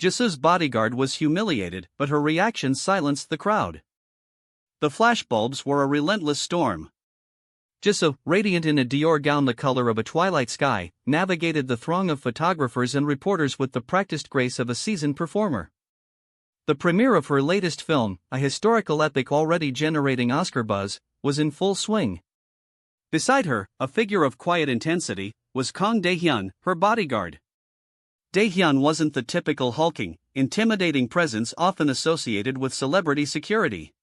Jisoo's bodyguard was humiliated, but her reaction silenced the crowd. The flashbulbs were a relentless storm. Jisoo, radiant in a Dior gown the color of a twilight sky, navigated the throng of photographers and reporters with the practiced grace of a seasoned performer. The premiere of her latest film, a historical epic already generating Oscar buzz, was in full swing. Beside her, a figure of quiet intensity, was Kang Dae-hyun, her bodyguard. Dae-hyun wasn't the typical hulking, intimidating presence often associated with celebrity security.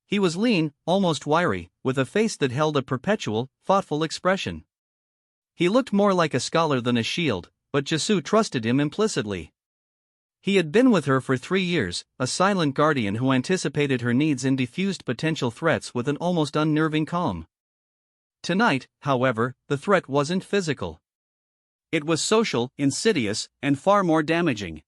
He was lean, almost wiry, with a face that held a perpetual, thoughtful expression. He looked more like a scholar than a shield, but Jisoo trusted him implicitly. He had been with her for 3 years, a silent guardian who anticipated her needs and diffused potential threats with an almost unnerving calm. Tonight, however, the threat wasn't physical. It was social, insidious, and far more damaging.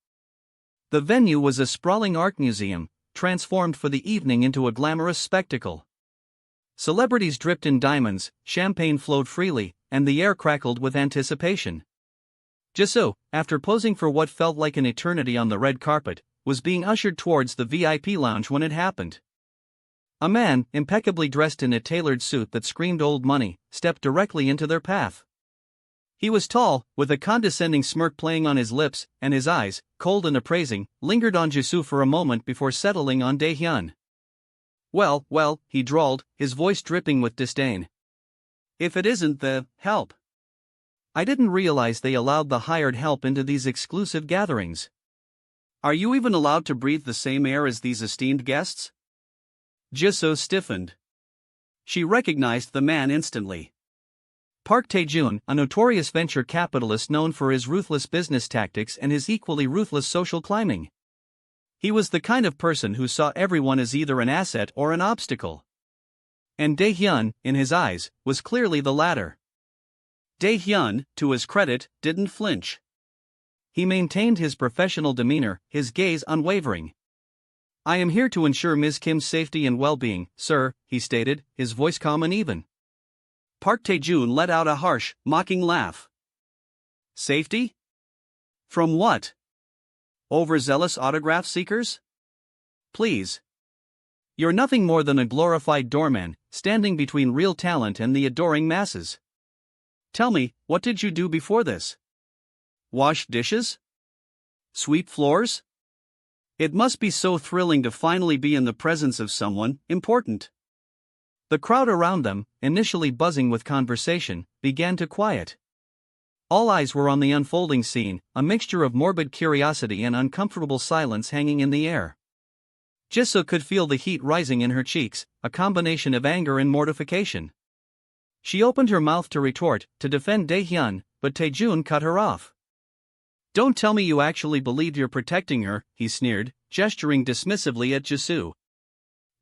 The venue was a sprawling art museum, transformed for the evening into a glamorous spectacle. Celebrities dripped in diamonds, champagne flowed freely, and the air crackled with anticipation. Jisoo, after posing for what felt like an eternity on the red carpet, was being ushered towards the VIP lounge when it happened. A man, impeccably dressed in a tailored suit that screamed old money, stepped directly into their path. He was tall, with a condescending smirk playing on his lips, and his eyes, cold and appraising, lingered on Jisoo for a moment before settling on Dae-hyun. Well, he drawled, his voice dripping with disdain. If it isn't the help. I didn't realize they allowed the hired help into these exclusive gatherings. Are you even allowed to breathe the same air as these esteemed guests? Jisoo stiffened. She recognized the man instantly. Park Tae-joon, a notorious venture capitalist known for his ruthless business tactics and his equally ruthless social climbing. He was the kind of person who saw everyone as either an asset or an obstacle. And Dae-hyun, in his eyes, was clearly the latter. Dae-hyun, to his credit, didn't flinch. He maintained his professional demeanor, his gaze unwavering. I am here to ensure Ms. Kim's safety and well-being, sir, he stated, his voice calm and even. Park Tae-joon let out a harsh, mocking laugh. Safety? From what? Overzealous autograph seekers? Please. You're nothing more than a glorified doorman, standing between real talent and the adoring masses. Tell me, what did you do before this? Wash dishes? Sweep floors? It must be so thrilling to finally be in the presence of someone important. The crowd around them, initially buzzing with conversation, began to quiet. All eyes were on the unfolding scene, a mixture of morbid curiosity and uncomfortable silence hanging in the air. Jisoo could feel the heat rising in her cheeks, a combination of anger and mortification. She opened her mouth to retort, to defend Dae-hyun, but Tae-joon cut her off. Don't tell me you actually believe you're protecting her, he sneered, gesturing dismissively at Jisoo.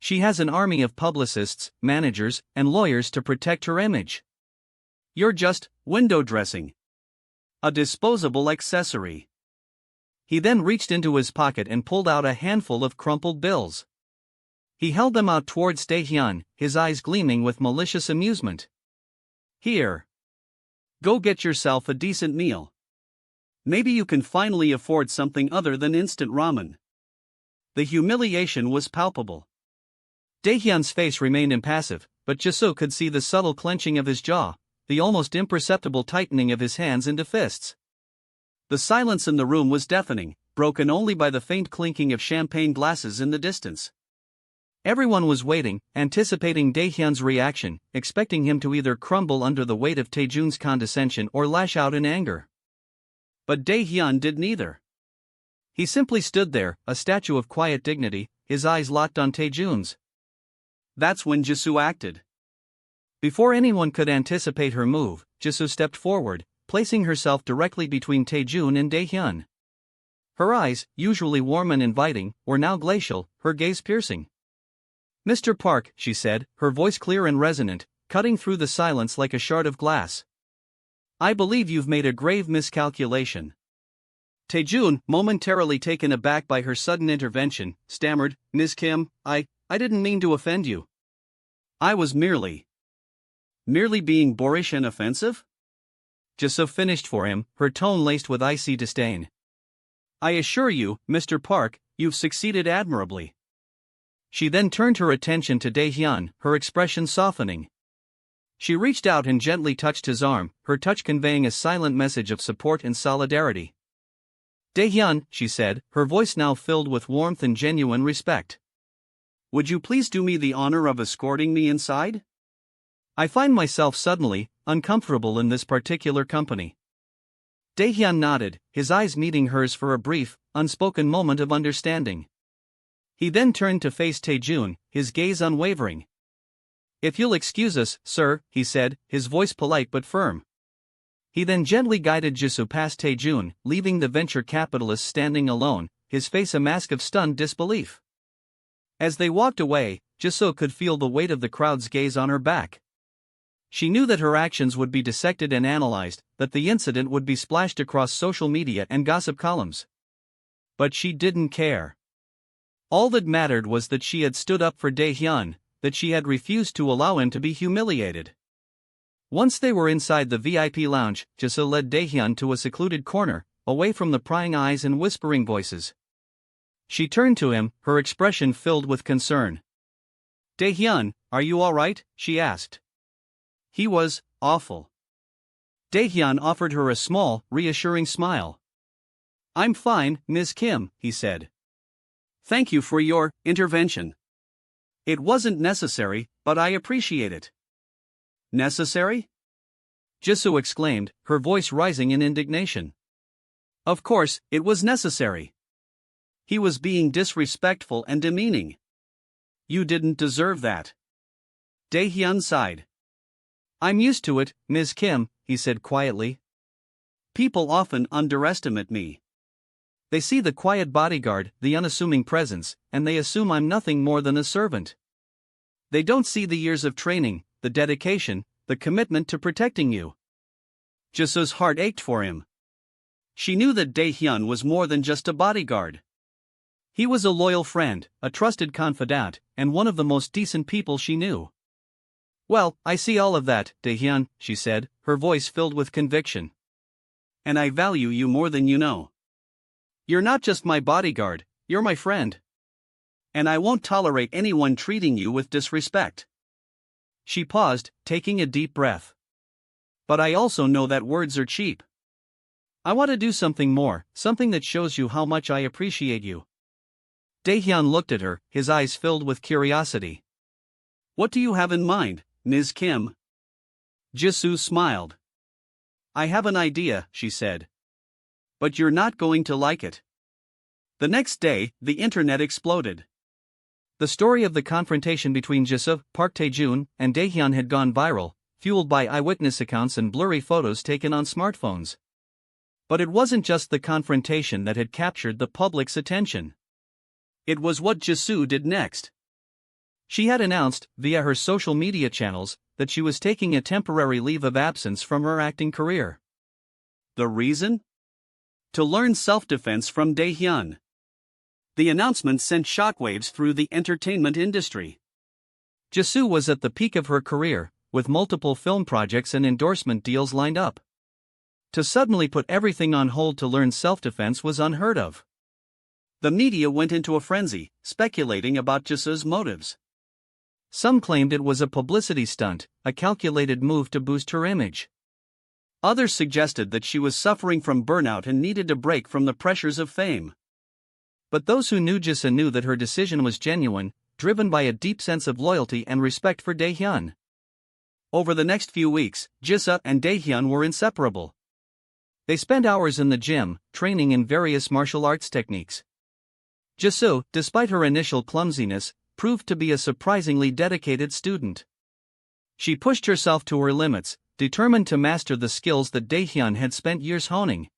She has an army of publicists, managers, and lawyers to protect her image. You're just window dressing. A disposable accessory. He then reached into his pocket and pulled out a handful of crumpled bills. He held them out towards Dae-hyun, his eyes gleaming with malicious amusement. Here. Go get yourself a decent meal. Maybe you can finally afford something other than instant ramen. The humiliation was palpable. Dae-hyun's face remained impassive, but Jisoo could see the subtle clenching of his jaw, the almost imperceptible tightening of his hands into fists. The silence in the room was deafening, broken only by the faint clinking of champagne glasses in the distance. Everyone was waiting, anticipating Dae-hyun's reaction, expecting him to either crumble under the weight of Tae-joon's condescension or lash out in anger. But Dae-hyun did neither. He simply stood there, a statue of quiet dignity, his eyes locked on Tae-joon's. That's when Jisoo acted. Before anyone could anticipate her move, Jisoo stepped forward, placing herself directly between Tae-joon and Dae-hyun. Her eyes, usually warm and inviting, were now glacial, her gaze piercing. Mr. Park, she said, her voice clear and resonant, cutting through the silence like a shard of glass. I believe you've made a grave miscalculation. Tae-joon, momentarily taken aback by her sudden intervention, stammered, Ms. Kim, I didn't mean to offend you. I was merely being boorish and offensive? Jisoo finished for him, her tone laced with icy disdain. I assure you, Mr. Park, you've succeeded admirably. She then turned her attention to Dae-hyun, her expression softening. She reached out and gently touched his arm, her touch conveying a silent message of support and solidarity. Dae-hyun, she said, her voice now filled with warmth and genuine respect. Would you please do me the honor of escorting me inside? I find myself suddenly uncomfortable in this particular company. Dae-hyun nodded, his eyes meeting hers for a brief, unspoken moment of understanding. He then turned to face Taejun, his gaze unwavering. If you'll excuse us, sir, he said, his voice polite but firm. He then gently guided Jisoo past Taejun, leaving the venture capitalist standing alone, his face a mask of stunned disbelief. As they walked away, Jisoo could feel the weight of the crowd's gaze on her back. She knew that her actions would be dissected and analyzed, that the incident would be splashed across social media and gossip columns. But she didn't care. All that mattered was that she had stood up for Dae-hyun, that she had refused to allow him to be humiliated. Once they were inside the VIP lounge, Jisoo led Dae-hyun to a secluded corner, away from the prying eyes and whispering voices. She turned to him, her expression filled with concern. Dae-hyun, are you all right? She asked. He was awful. Dae-hyun offered her a small, reassuring smile. I'm fine, Ms. Kim, he said. Thank you for your intervention. It wasn't necessary, but I appreciate it. Necessary? Jisoo exclaimed, her voice rising in indignation. Of course, it was necessary. He was being disrespectful and demeaning. You didn't deserve that. Dae-hyun sighed. I'm used to it, Ms. Kim, he said quietly. People often underestimate me. They see the quiet bodyguard, the unassuming presence, and they assume I'm nothing more than a servant. They don't see the years of training, the dedication, the commitment to protecting you. Jisoo's heart ached for him. She knew that Dae-hyun was more than just a bodyguard. He was a loyal friend, a trusted confidant, and one of the most decent people she knew. Well, I see all of that, Dae-hyun, she said, her voice filled with conviction. And I value you more than you know. You're not just my bodyguard, you're my friend. And I won't tolerate anyone treating you with disrespect. She paused, taking a deep breath. But I also know that words are cheap. I want to do something more, something that shows you how much I appreciate you. Dae-hyun looked at her, his eyes filled with curiosity. What do you have in mind, Ms. Kim? Jisoo smiled. I have an idea, she said. But you're not going to like it. The next day, the internet exploded. The story of the confrontation between Jisoo, Park Taejun, and Dae-hyun had gone viral, fueled by eyewitness accounts and blurry photos taken on smartphones. But it wasn't just the confrontation that had captured the public's attention. It was what Jisoo did next. She had announced, via her social media channels, that she was taking a temporary leave of absence from her acting career. The reason? To learn self-defense from Dae-hyun. The announcement sent shockwaves through the entertainment industry. Jisoo was at the peak of her career, with multiple film projects and endorsement deals lined up. To suddenly put everything on hold to learn self-defense was unheard of. The media went into a frenzy, speculating about Jisoo's motives. Some claimed it was a publicity stunt, a calculated move to boost her image. Others suggested that she was suffering from burnout and needed a break from the pressures of fame. But those who knew Jisoo knew that her decision was genuine, driven by a deep sense of loyalty and respect for Dae-hyun. Over the next few weeks, Jisoo and Dae-hyun were inseparable. They spent hours in the gym, training in various martial arts techniques. Jisoo, despite her initial clumsiness, proved to be a surprisingly dedicated student. She pushed herself to her limits, determined to master the skills that Dae-hyun had spent years honing.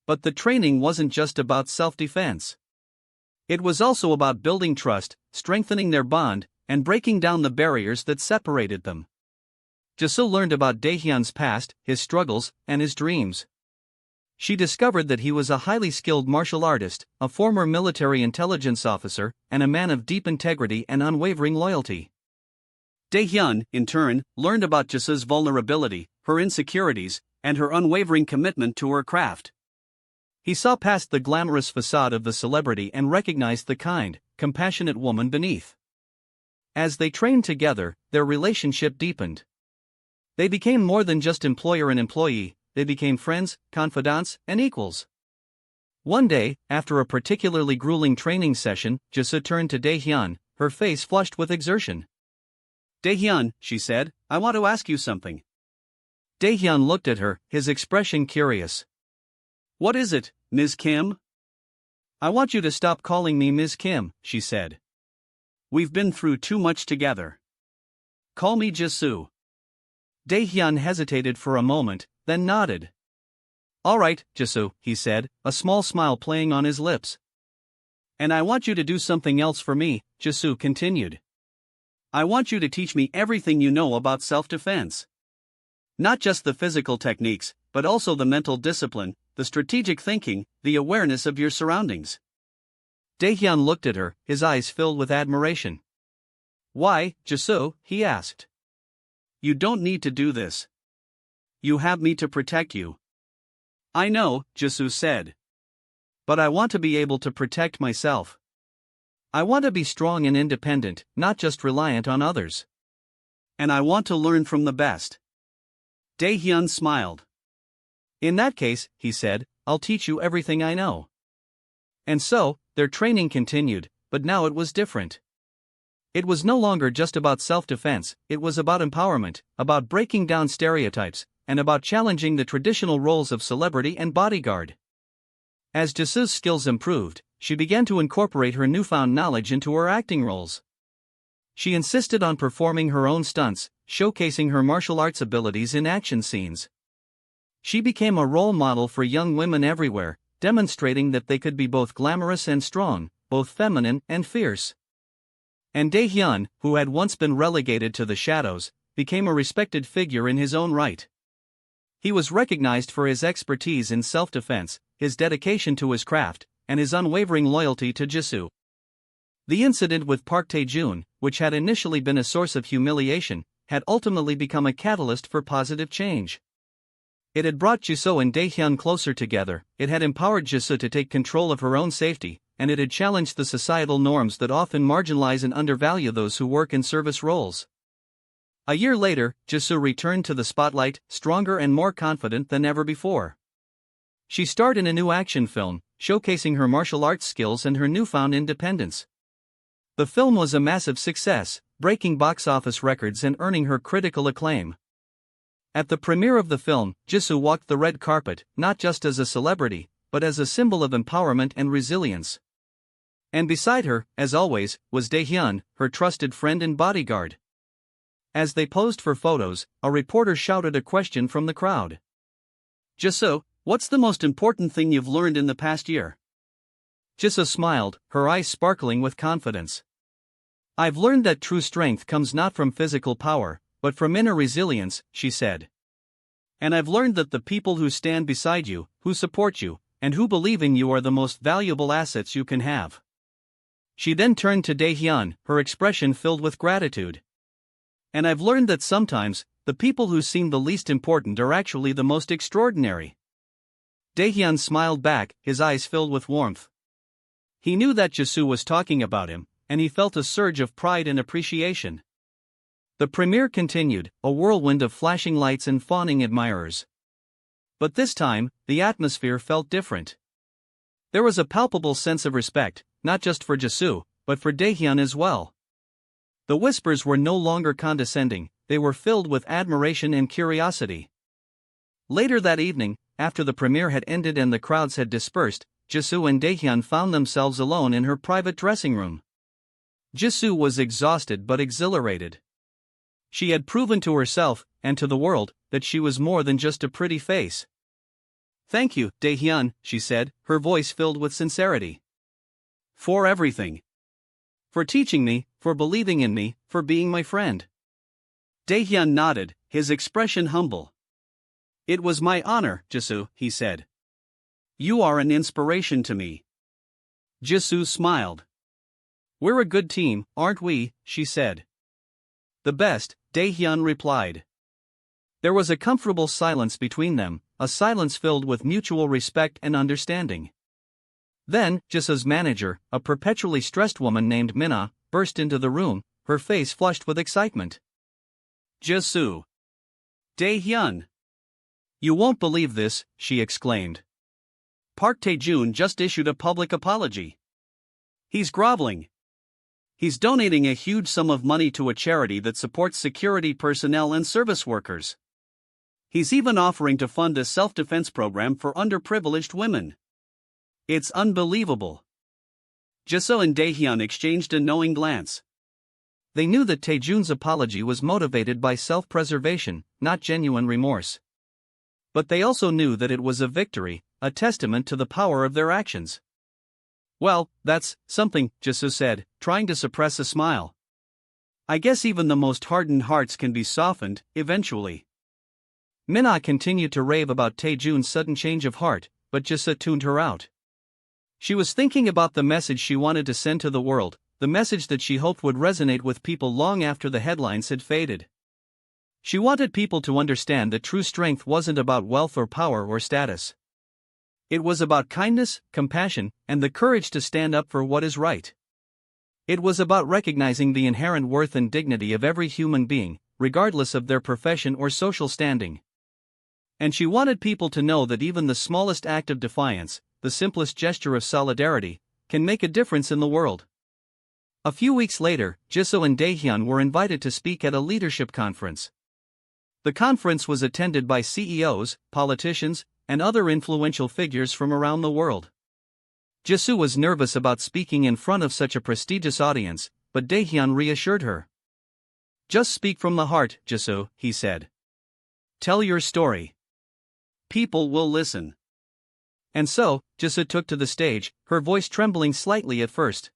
But the training wasn't just about self-defense. It was also about building trust, strengthening their bond, and breaking down the barriers that separated them. Jisoo learned about Dae-hyun's past, his struggles, and his dreams. She discovered that he was a highly skilled martial artist, a former military intelligence officer, and a man of deep integrity and unwavering loyalty. Dae-hyun, in turn, learned about Jisoo's vulnerability, her insecurities, and her unwavering commitment to her craft. He saw past the glamorous facade of the celebrity and recognized the kind, compassionate woman beneath. As they trained together, their relationship deepened. They became more than just employer and employee, they became friends, confidants, and equals. One day, after a particularly grueling training session, Jisoo turned to Daehyun, her face flushed with exertion. "Daehyun," she said, "I want to ask you something." Daehyun looked at her, his expression curious. "What is it, Ms. Kim?" "I want you to stop calling me Ms. Kim," she said. "We've been through too much together. Call me Jisoo." Daehyun hesitated for a moment, then nodded. "All right, Jisoo," he said, a small smile playing on his lips. "And I want you to do something else for me," Jisoo continued. "I want you to teach me everything you know about self-defense. Not just the physical techniques, but also the mental discipline, the strategic thinking, the awareness of your surroundings." Daehyun looked at her, his eyes filled with admiration. "Why, Jisoo?" he asked. "You don't need to do this. You have me to protect you." "I know," Jisoo said. "But I want to be able to protect myself. I want to be strong and independent, not just reliant on others. And I want to learn from the best." Daehyun smiled. "In that case," he said, "I'll teach you everything I know." And so, their training continued, but now it was different. It was no longer just about self-defense, it was about empowerment, about breaking down stereotypes, and about challenging the traditional roles of celebrity and bodyguard. As Jisoo's skills improved, she began to incorporate her newfound knowledge into her acting roles. She insisted on performing her own stunts, showcasing her martial arts abilities in action scenes. She became a role model for young women everywhere, demonstrating that they could be both glamorous and strong, both feminine and fierce. And Daehyun, who had once been relegated to the shadows, became a respected figure in his own right. He was recognized for his expertise in self-defense, his dedication to his craft, and his unwavering loyalty to Jisoo. The incident with Park Tae-joon, which had initially been a source of humiliation, had ultimately become a catalyst for positive change. It had brought Jisoo and Daehyun closer together, it had empowered Jisoo to take control of her own safety, and it had challenged the societal norms that often marginalize and undervalue those who work in service roles. A year later, Jisoo returned to the spotlight, stronger and more confident than ever before. She starred in a new action film, showcasing her martial arts skills and her newfound independence. The film was a massive success, breaking box office records and earning her critical acclaim. At the premiere of the film, Jisoo walked the red carpet, not just as a celebrity, but as a symbol of empowerment and resilience. And beside her, as always, was Daehyun, her trusted friend and bodyguard. As they posed for photos, a reporter shouted a question from the crowd. "Jisoo, what's the most important thing you've learned in the past year?" Jisoo smiled, her eyes sparkling with confidence. "I've learned that true strength comes not from physical power, but from inner resilience," she said. "And I've learned that the people who stand beside you, who support you, and who believe in you are the most valuable assets you can have." She then turned to Daehyun, her expression filled with gratitude. "And I've learned that sometimes, the people who seem the least important are actually the most extraordinary." Daehyun smiled back, his eyes filled with warmth. He knew that Jisoo was talking about him, and he felt a surge of pride and appreciation. The premiere continued, a whirlwind of flashing lights and fawning admirers. But this time, the atmosphere felt different. There was a palpable sense of respect, not just for Jisoo, but for Daehyun as well. The whispers were no longer condescending, they were filled with admiration and curiosity. Later that evening, after the premiere had ended and the crowds had dispersed, Jisoo and Daehyun found themselves alone in her private dressing room. Jisoo was exhausted but exhilarated. She had proven to herself, and to the world, that she was more than just a pretty face. "Thank you, Daehyun," she said, her voice filled with sincerity. "For everything. For teaching me, for believing in me, for being my friend." Daehyun nodded, his expression humble. "It was my honor, Jisoo," he said. "You are an inspiration to me." Jisoo smiled. "We're a good team, aren't we?" she said. "The best," Daehyun replied. There was a comfortable silence between them, a silence filled with mutual respect and understanding. Then, Jisoo's manager, a perpetually stressed woman named Minna, burst into the room, her face flushed with excitement. "Jisoo! Dae-hyun! You won't believe this," she exclaimed. "Park Tae-joon just issued a public apology. He's groveling. He's donating a huge sum of money to a charity that supports security personnel and service workers. He's even offering to fund a self-defense program for underprivileged women. It's unbelievable." Jisoo and Dae-hyun exchanged a knowing glance. They knew that Tae-joon's apology was motivated by self-preservation, not genuine remorse. But they also knew that it was a victory, a testament to the power of their actions. "Well, that's something," Jisoo said, trying to suppress a smile. "I guess even the most hardened hearts can be softened, eventually." Minna continued to rave about Tae-joon's sudden change of heart, but Jisoo tuned her out. She was thinking about the message she wanted to send to the world, the message that she hoped would resonate with people long after the headlines had faded. She wanted people to understand that true strength wasn't about wealth or power or status. It was about kindness, compassion, and the courage to stand up for what is right. It was about recognizing the inherent worth and dignity of every human being, regardless of their profession or social standing. And she wanted people to know that even the smallest act of defiance, the simplest gesture of solidarity, can make a difference in the world. A few weeks later, Jisoo and Dae-hyun were invited to speak at a leadership conference. The conference was attended by CEOs, politicians, and other influential figures from around the world. Jisoo was nervous about speaking in front of such a prestigious audience, but Dae-hyun reassured her. "Just speak from the heart, Jisoo," he said. "Tell your story. People will listen." And so, Jisoo took to the stage, her voice trembling slightly at first.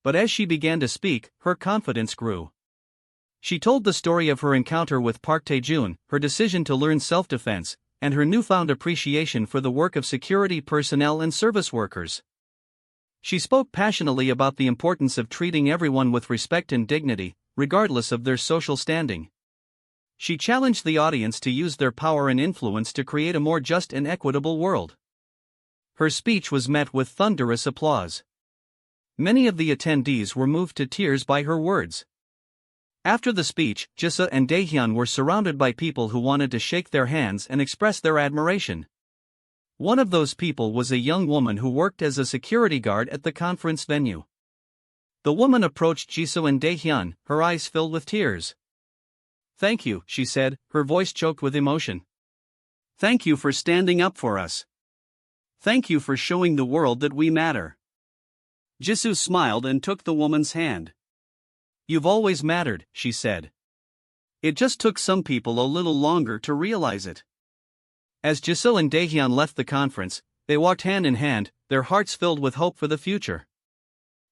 But as she began to speak, her confidence grew. She told the story of her encounter with Park Tae-joon, her decision to learn self-defense, and her newfound appreciation for the work of security personnel and service workers. She spoke passionately about the importance of treating everyone with respect and dignity, regardless of their social standing. She challenged the audience to use their power and influence to create a more just and equitable world. Her speech was met with thunderous applause. Many of the attendees were moved to tears by her words. After the speech, Jisoo and Dae-hyun were surrounded by people who wanted to shake their hands and express their admiration. One of those people was a young woman who worked as a security guard at the conference venue. The woman approached Jisoo and Dae-hyun, her eyes filled with tears. "Thank you," she said, her voice choked with emotion. "Thank you for standing up for us. Thank you for showing the world that we matter." Jisoo smiled and took the woman's hand. "You've always mattered," she said. "It just took some people a little longer to realize it." As Jisoo and Dae-hyun left the conference, they walked hand in hand, their hearts filled with hope for the future.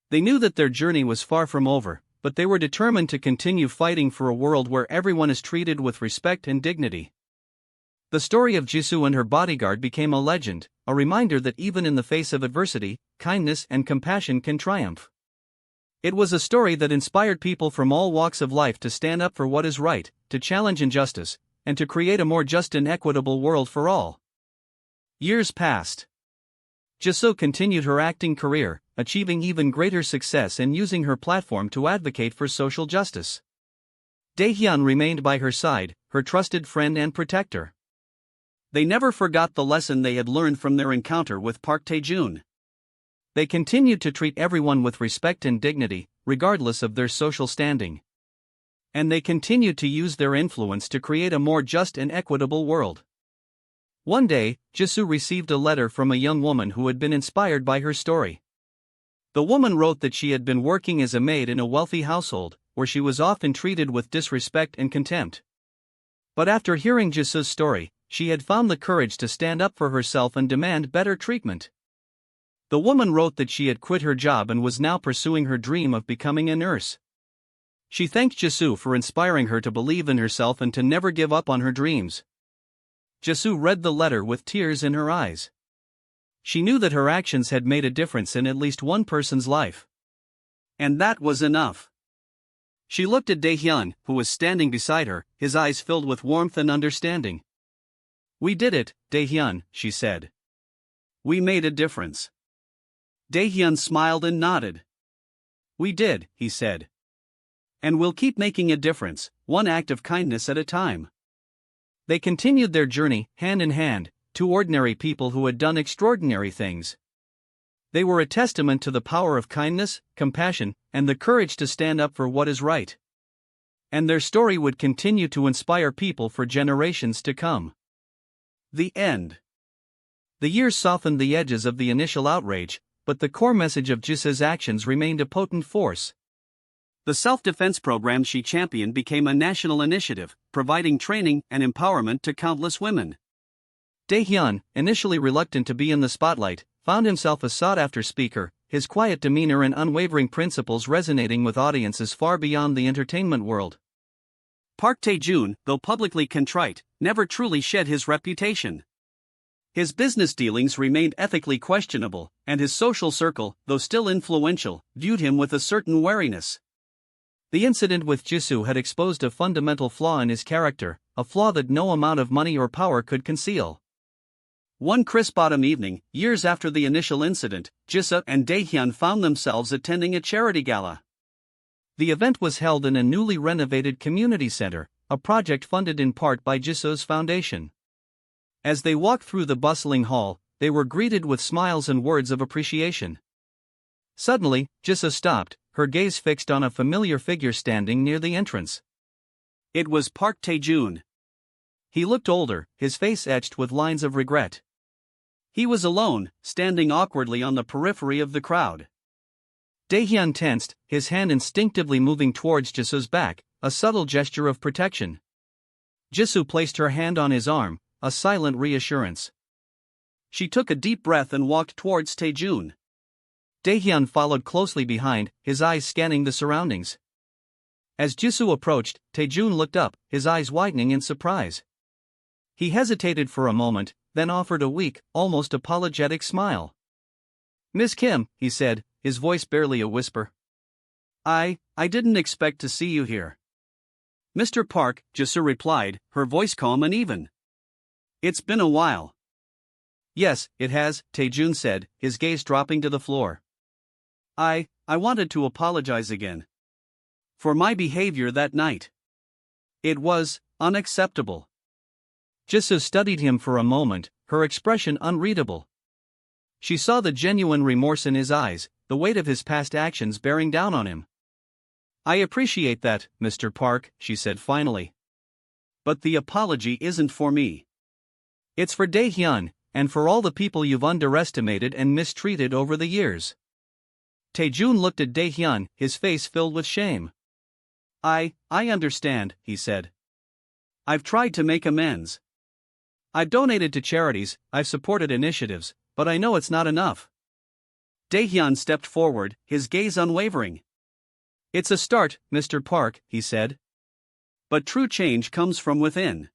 They knew that their journey was far from over, but they were determined to continue fighting for a world where everyone is treated with respect and dignity. The story of Jisoo and her bodyguard became a legend, a reminder that even in the face of adversity, kindness and compassion can triumph. It was a story that inspired people from all walks of life to stand up for what is right, to challenge injustice, and to create a more just and equitable world for all. Years passed. Jisoo continued her acting career, achieving even greater success and using her platform to advocate for social justice. Dae-hyun remained by her side, her trusted friend and protector. They never forgot the lesson they had learned from their encounter with Park Tae-joon. They continued to treat everyone with respect and dignity, regardless of their social standing. And they continued to use their influence to create a more just and equitable world. One day, Jisoo received a letter from a young woman who had been inspired by her story. The woman wrote that she had been working as a maid in a wealthy household, where she was often treated with disrespect and contempt. But after hearing Jisoo's story, she had found the courage to stand up for herself and demand better treatment. The woman wrote that she had quit her job and was now pursuing her dream of becoming a nurse. She thanked Jisoo for inspiring her to believe in herself and to never give up on her dreams. Jisoo read the letter with tears in her eyes. She knew that her actions had made a difference in at least one person's life. And that was enough. She looked at Dae-hyun, who was standing beside her, his eyes filled with warmth and understanding. "We did it, Daehyun," she said. "We made a difference." Daehyun smiled and nodded. "We did," he said. "And we'll keep making a difference, one act of kindness at a time." They continued their journey, hand in hand, two ordinary people who had done extraordinary things. They were a testament to the power of kindness, compassion, and the courage to stand up for what is right. And their story would continue to inspire people for generations to come. The end. The years softened the edges of the initial outrage, but the core message of Jisoo's actions remained a potent force. The self-defense program she championed became a national initiative, providing training and empowerment to countless women. Daehyun, initially reluctant to be in the spotlight, found himself a sought-after speaker, his quiet demeanor and unwavering principles resonating with audiences far beyond the entertainment world. Park Tae-joon, though publicly contrite, never truly shed his reputation. His business dealings remained ethically questionable, and his social circle, though still influential, viewed him with a certain wariness. The incident with Jisoo had exposed a fundamental flaw in his character, a flaw that no amount of money or power could conceal. One crisp autumn evening, years after the initial incident, Jisoo and Daehyun found themselves attending a charity gala. The event was held in a newly renovated community center, a project funded in part by Jisoo's foundation. As they walked through the bustling hall, they were greeted with smiles and words of appreciation. Suddenly, Jisoo stopped, her gaze fixed on a familiar figure standing near the entrance. It was Park Tae-joon. He looked older, his face etched with lines of regret. He was alone, standing awkwardly on the periphery of the crowd. Daehyun tensed, his hand instinctively moving towards Jisoo's back, a subtle gesture of protection. Jisoo placed her hand on his arm, a silent reassurance. She took a deep breath and walked towards Tae-joon. Daehyun followed closely behind, his eyes scanning the surroundings. As Jisoo approached, Tae-joon looked up, his eyes widening in surprise. He hesitated for a moment, then offered a weak, almost apologetic smile. "Miss Kim," he said, his voice barely a whisper. I didn't expect to see you here." "Mr. Park," Jisoo replied, her voice calm and even. "It's been a while." "Yes, it has," Tae-joon said, his gaze dropping to the floor. I wanted to apologize again. For my behavior that night. It was unacceptable." Jisoo studied him for a moment, her expression unreadable. She saw the genuine remorse in his eyes, the weight of his past actions bearing down on him. "I appreciate that, Mr. Park," she said finally. "But the apology isn't for me. It's for Daehyun, and for all the people you've underestimated and mistreated over the years." Tae-joon looked at Daehyun, his face filled with shame. I understand," he said. "I've tried to make amends. I've donated to charities, I've supported initiatives, but I know it's not enough." Daehyun stepped forward, his gaze unwavering. "It's a start, Mr. Park," he said. "But true change comes from within.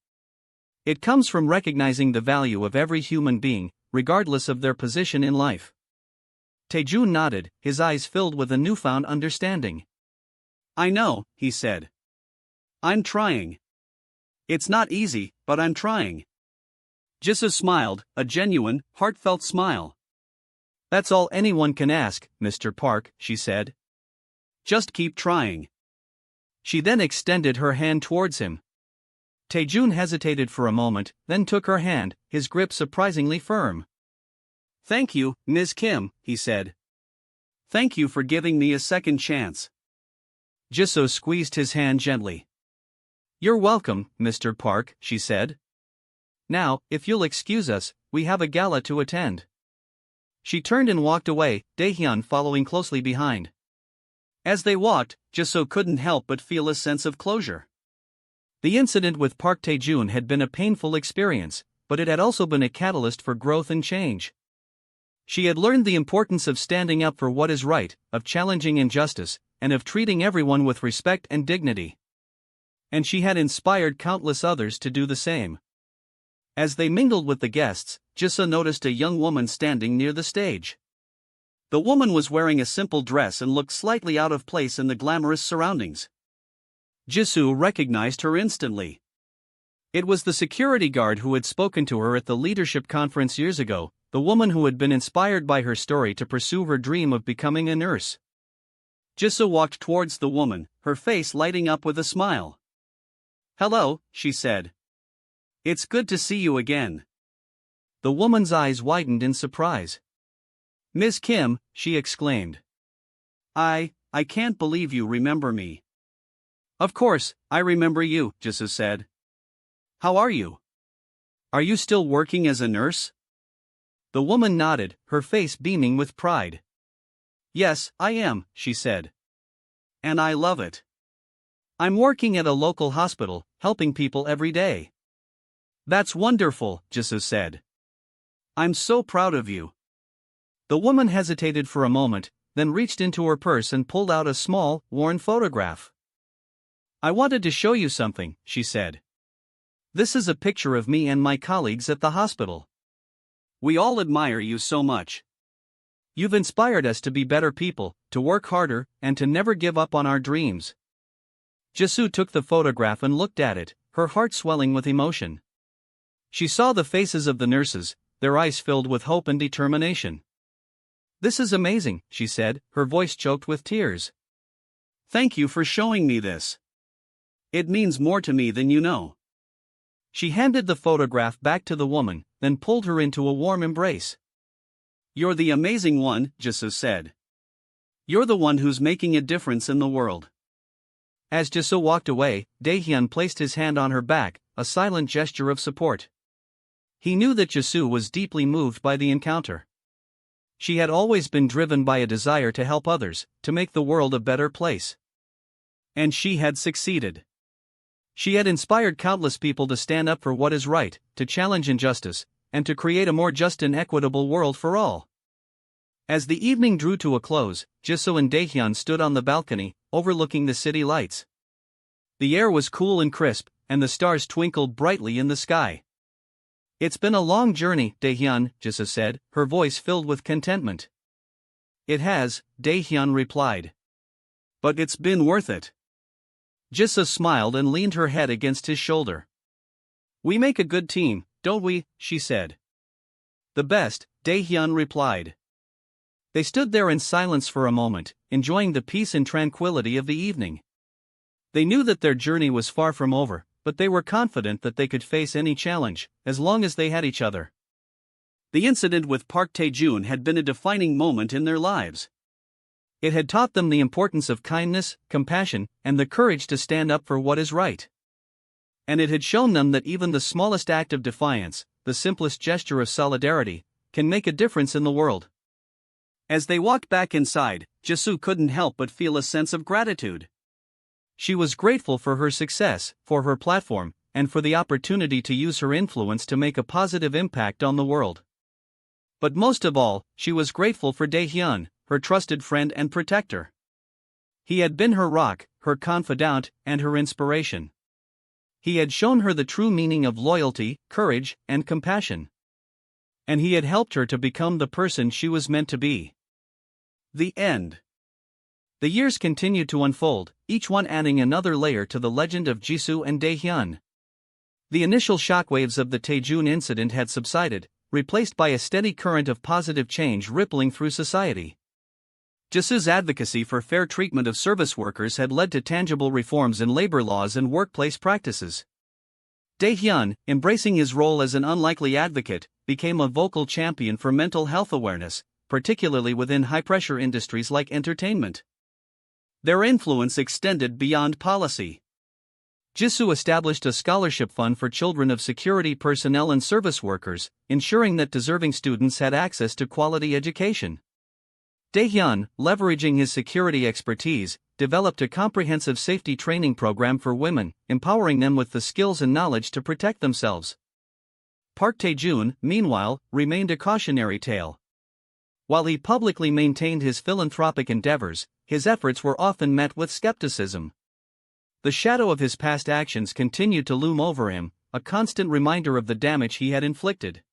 It comes from recognizing the value of every human being, regardless of their position in life." Tae-joon nodded, his eyes filled with a newfound understanding. "I know," he said. "I'm trying. It's not easy, but I'm trying." Jisoo smiled, a genuine, heartfelt smile. "That's all anyone can ask, Mr. Park," she said. "Just keep trying." She then extended her hand towards him. Tae-joon hesitated for a moment, then took her hand, his grip surprisingly firm. "Thank you, Ms. Kim," he said. "Thank you for giving me a second chance." Jisoo squeezed his hand gently. "You're welcome, Mr. Park," she said. "Now, if you'll excuse us, we have a gala to attend." She turned and walked away, Daehyun following closely behind. As they walked, Jisoo couldn't help but feel a sense of closure. The incident with Park Tae-joon had been a painful experience, but it had also been a catalyst for growth and change. She had learned the importance of standing up for what is right, of challenging injustice, and of treating everyone with respect and dignity. And she had inspired countless others to do the same. As they mingled with the guests, Jisoo noticed a young woman standing near the stage. The woman was wearing a simple dress and looked slightly out of place in the glamorous surroundings. Jisoo recognized her instantly. It was the security guard who had spoken to her at the leadership conference years ago, the woman who had been inspired by her story to pursue her dream of becoming a nurse. Jisoo walked towards the woman, her face lighting up with a smile. "Hello," she said. "It's good to see you again." The woman's eyes widened in surprise. "Ms. Kim," she exclaimed. I can't believe you remember me." "Of course, I remember you," Jisoo said. "How are you? Are you still working as a nurse?" The woman nodded, her face beaming with pride. "Yes, I am," she said. "And I love it. I'm working at a local hospital, helping people every day." "That's wonderful," Jisoo said. "I'm so proud of you." The woman hesitated for a moment, then reached into her purse and pulled out a small, worn photograph. "I wanted to show you something," she said. "This is a picture of me and my colleagues at the hospital. We all admire you so much. You've inspired us to be better people, to work harder, and to never give up on our dreams." Jisoo took the photograph and looked at it, her heart swelling with emotion. She saw the faces of the nurses, their eyes filled with hope and determination. "This is amazing," she said, her voice choked with tears. "Thank you for showing me this. It means more to me than you know." She handed the photograph back to the woman, then pulled her into a warm embrace. "You're the amazing one," Jisoo said. "You're the one who's making a difference in the world." As Jisoo walked away, Daehyun placed his hand on her back, a silent gesture of support. He knew that Jisoo was deeply moved by the encounter. She had always been driven by a desire to help others, to make the world a better place. And she had succeeded. She had inspired countless people to stand up for what is right, to challenge injustice, and to create a more just and equitable world for all. As the evening drew to a close, Jisoo and Daehyun stood on the balcony, overlooking the city lights. The air was cool and crisp, and the stars twinkled brightly in the sky. "It's been a long journey, Daehyun," Jisoo said, her voice filled with contentment. "It has," Daehyun replied. "But it's been worth it." Jisoo smiled and leaned her head against his shoulder. "We make a good team, don't we?" she said. "The best," Daehyun replied. They stood there in silence for a moment, enjoying the peace and tranquility of the evening. They knew that their journey was far from over, but they were confident that they could face any challenge, as long as they had each other. The incident with Park Tae-joon had been a defining moment in their lives. It had taught them the importance of kindness, compassion, and the courage to stand up for what is right. And it had shown them that even the smallest act of defiance, the simplest gesture of solidarity, can make a difference in the world. As they walked back inside, Jisoo couldn't help but feel a sense of gratitude. She was grateful for her success, for her platform, and for the opportunity to use her influence to make a positive impact on the world. But most of all, she was grateful for Daehyun, her trusted friend and protector. He had been her rock, her confidant, and her inspiration. He had shown her the true meaning of loyalty, courage, and compassion. And he had helped her to become the person she was meant to be. The end. The years continued to unfold, each one adding another layer to the legend of Jisoo and Daehyun. The initial shockwaves of the Taejoon incident had subsided, replaced by a steady current of positive change rippling through society. Jisoo's advocacy for fair treatment of service workers had led to tangible reforms in labor laws and workplace practices. Daehyun, embracing his role as an unlikely advocate, became a vocal champion for mental health awareness, particularly within high-pressure industries like entertainment. Their influence extended beyond policy. Jisoo established a scholarship fund for children of security personnel and service workers, ensuring that deserving students had access to quality education. Daehyun, leveraging his security expertise, developed a comprehensive safety training program for women, empowering them with the skills and knowledge to protect themselves. Park Tae-joon, meanwhile, remained a cautionary tale. While he publicly maintained his philanthropic endeavors, his efforts were often met with skepticism. The shadow of his past actions continued to loom over him, a constant reminder of the damage he had inflicted.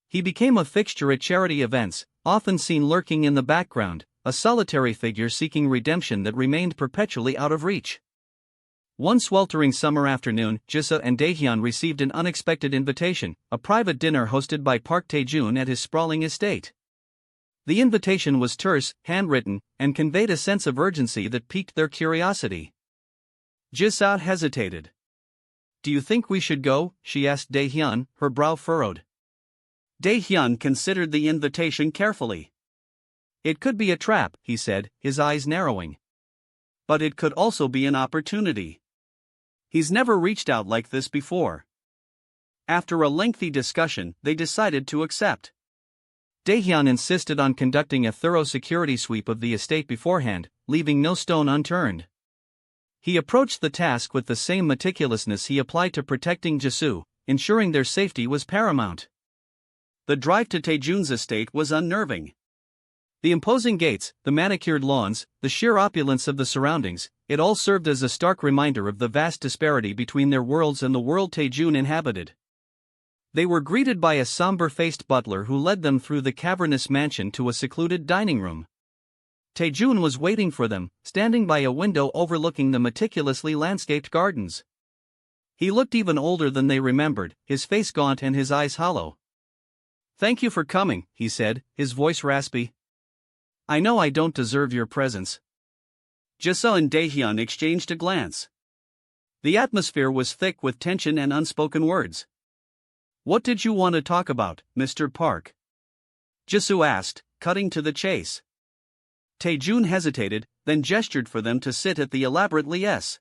He became a fixture at charity events, often seen lurking in the background, a solitary figure seeking redemption that remained perpetually out of reach. One sweltering summer afternoon, Jisoo and Daehyun received an unexpected invitation, a private dinner hosted by Park Tae-jun at his sprawling estate. The invitation was terse, handwritten, and conveyed a sense of urgency that piqued their curiosity. Jisoo hesitated. "Do you think we should go?" she asked Daehyun, her brow furrowed. Daehyun considered the invitation carefully. "It could be a trap," he said, his eyes narrowing. "But it could also be an opportunity. He's never reached out like this before." After a lengthy discussion, they decided to accept. Daehyun insisted on conducting a thorough security sweep of the estate beforehand, leaving no stone unturned. He approached the task with the same meticulousness he applied to protecting Jisoo, ensuring their safety was paramount. The drive to Taejun's estate was unnerving. The imposing gates, the manicured lawns, the sheer opulence of the surroundings, it all served as a stark reminder of the vast disparity between their worlds and the world Taejun inhabited. They were greeted by a somber-faced butler who led them through the cavernous mansion to a secluded dining room. Taejun was waiting for them, standing by a window overlooking the meticulously landscaped gardens. He looked even older than they remembered, his face gaunt and his eyes hollow. "Thank you for coming," he said, his voice raspy. "I know I don't deserve your presence." Jisoo and Daehyun exchanged a glance. The atmosphere was thick with tension and unspoken words. "What did you want to talk about, Mr. Park?" Jisoo asked, cutting to the chase. Taejun hesitated, then gestured for them to sit at the elaborate liesse.